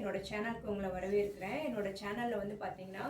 என்னோட சேனலுக்கு உங்களை வரவேற்கிறேன். என்னோட சேனலில் வந்து பார்த்தீங்கன்னா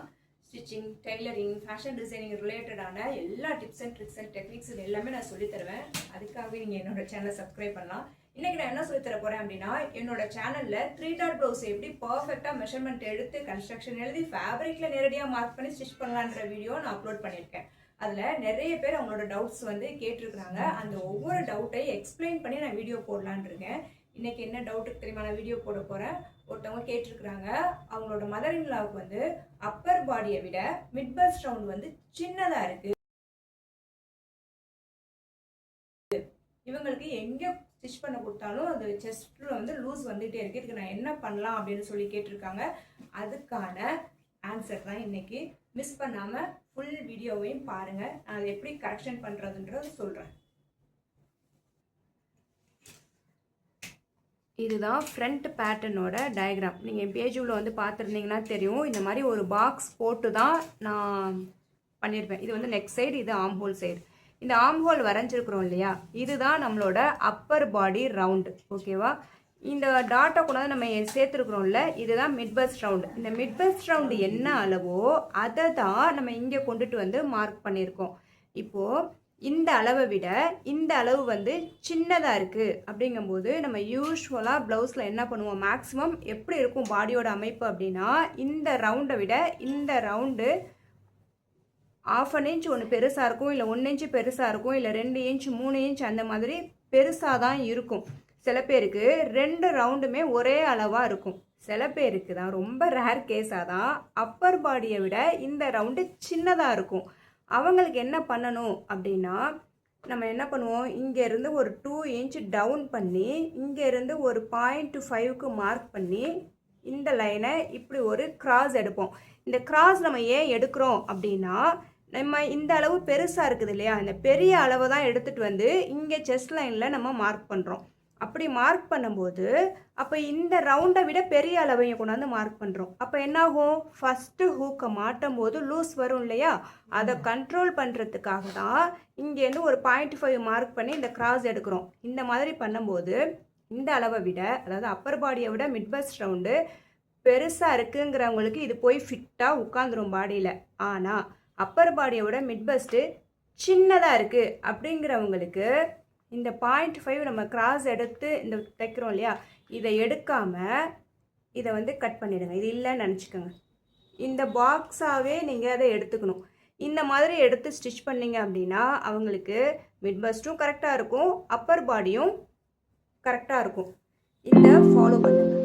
ஸ்டிச்சிங், டெய்லரிங், ஃபேஷன் டிசைனிங் ரிலேட்டடான எல்லா tips and tricks and techniques எல்லாமே நான் சொல்லித் தருவேன். அதுக்காகவே நீங்கள் என்னோட சேனலை சப்ஸ்கிரைப் பண்ணலாம். இன்னைக்கு நான் என்ன சொல்லித் தர போகிறேன் அப்படின்னா, என்னோட சேனலில் 3 டாட் ப்ளவுஸ் எப்படி பர்ஃபெக்டாக மெஷர்மெண்ட் எடுத்து கன்ஸ்ட்ரக்ஷன் எழுதி ஃபேப்ரிக்கில் நேரடியாக மார்க் பண்ணி ஸ்டிச் பண்ணலான்ற வீடியோ நான் அப்லோட் பண்ணியிருக்கேன். அதில் நிறைய பேர் அவங்களோட டவுட்ஸ் வந்து கேட்டிருக்கிறாங்க. அந்த ஒவ்வொரு டவுட்டை எக்ஸ்பிளைன் பண்ணி நான் வீடியோ போடலான் இருக்கேன். இன்னைக்கு என்ன டவுட்டுக்கு தெரியுமா நான் வீடியோ போட போகிறேன். ஒருத்தவங்க கேட்டிருக்கிறாங்க, அவங்களோட மதர் இன் லாவுக்கு வந்து அப்பர் பாடியை விட மிட் பஸ்ட் ரவுண்ட் வந்து சின்னதாக இருக்கு, இவங்களுக்கு எங்கே ஸ்டிச் பண்ண கொடுத்தாலும் அது செஸ்ட்ல வந்து லூஸ் வந்துகிட்டே இருக்கு, இதுக்கு நான் என்ன பண்ணலாம் அப்படின்னு சொல்லி கேட்டிருக்காங்க. அதுக்கான ஆன்சர் தான் இன்னைக்கு. மிஸ் பண்ணாமல் ஃபுல் வீடியோவையும் பாருங்கள். நான் அதை எப்படி கரெக்ஷன் பண்ணுறதுன்றது சொல்கிறேன். இதுதான் ஃப்ரண்ட் பேட்டர்னோட டயக்ராம். நீங்கள் என் பேஜில் வந்து பார்த்துருந்தீங்கன்னா தெரியும். இந்த மாதிரி ஒரு பாக்ஸ் போட்டு தான் நான் பண்ணியிருப்பேன். இது வந்து நெக் சைடு, இது ஆம் ஹோல் சைடு. இந்த ஆம் ஹோல் வரைஞ்சிருக்கிறோம் இல்லையா, இதுதான் நம்மளோட அப்பர் பாடி ரவுண்டு. ஓகேவா? இந்த டாட்டை கொண்டாந்து நம்ம சேர்த்துருக்குறோம்ல, இதுதான் மிட் பஸ்ட் ரவுண்டு. இந்த மிட் பஸ்ட் ரவுண்டு என்ன அளவோ அதை தான் நம்ம இங்கே கொண்டுட்டு வந்து மார்க் பண்ணியிருக்கோம். இப்போது இந்த அளவை விட இந்த அளவு வந்து சின்னதாக இருக்குது அப்படிங்கும்போது நம்ம யூஸ்வலாக ப்ளவுஸில் என்ன பண்ணுவோம், மேக்ஸிமம் எப்படி இருக்கும் பாடியோட அமைப்பு அப்படின்னா, இந்த ரவுண்டை விட இந்த ரவுண்டு 1/2 இன்ச் ஒன்று பெருசாக இருக்கும், இல்லை 1 இன்ச்சு பெருசாக இருக்கும், இல்லை 2 இன்ச் 3 இன்ச் அந்த மாதிரி பெருசாக தான் இருக்கும். சில பேருக்கு 2 ரவுண்டுமே ஒரே அளவாக இருக்கும். சில பேருக்கு தான், ரொம்ப ரேர் கேஸாக தான், அப்பர் பாடியை விட இந்த ரவுண்டு சின்னதாக இருக்கும். அவங்களுக்கு என்ன பண்ணணும் அப்படின்னா, நம்ம என்ன பண்ணுவோம், இங்கேருந்து ஒரு 2 இன்ச் டவுன் பண்ணி இங்கேருந்து ஒரு 0.5க்கு மார்க் பண்ணி இந்த லைனை இப்படி ஒரு கிராஸ் எடுப்போம். இந்த கிராஸ் நம்ம ஏன் எடுக்கிறோம் அப்படின்னா, நம்ம இந்த அளவு பெருசாக இருக்குது இல்லையா, இந்த பெரிய அளவை தான் எடுத்துகிட்டு வந்து இங்கே செஸ்ட் லைனில் நம்ம மார்க் பண்ணுறோம். அப்படி மார்க் பண்ணும்போது அப்போ இந்த ரவுண்டை விட பெரிய அளவையும் கொண்டாந்து மார்க் பண்ணுறோம். அப்போ என்னாகும், ஃபஸ்ட்டு ஹூக்கை மாட்டும் போது லூஸ் வரும் இல்லையா, அதை கண்ட்ரோல் பண்ணுறதுக்காக தான் இங்கேருந்து ஒரு 0.5 மார்க் பண்ணி இந்த கிராஸ் எடுக்கிறோம். இந்த மாதிரி பண்ணும்போது இந்த அளவை விட, அதாவது அப்பர் பாடியை விட மிட் பஸ்ட் ரவுண்டு பெருசாக இருக்குங்கிறவங்களுக்கு இது போய் ஃபிட்டாக உட்காந்துரும் பாடியில். ஆனால் அப்பர் பாடியை விட மிட் பஸ்ட்டு சின்னதாக இருக்குது அப்படிங்கிறவங்களுக்கு இந்த 0.5 நம்ம கிராஸ் எடுத்து இந்த தைக்கிறோம் இல்லையா, இதை எடுக்காமல் இதை வந்து கட் பண்ணிடுங்க. இது இல்லைன்னு நினச்சிக்கோங்க. இந்த பாக்ஸாகவே நீங்கள் அதை எடுத்துக்கணும். இந்த மாதிரி எடுத்து ஸ்டிச் பண்ணிங்க அப்படின்னா அவங்களுக்கு மிட் பஸ்ட்டும் கரெக்டாக இருக்கும், அப்பர் பாடியும் கரெக்டாக இருக்கும். இதை ஃபாலோ பண்ணுங்கள்.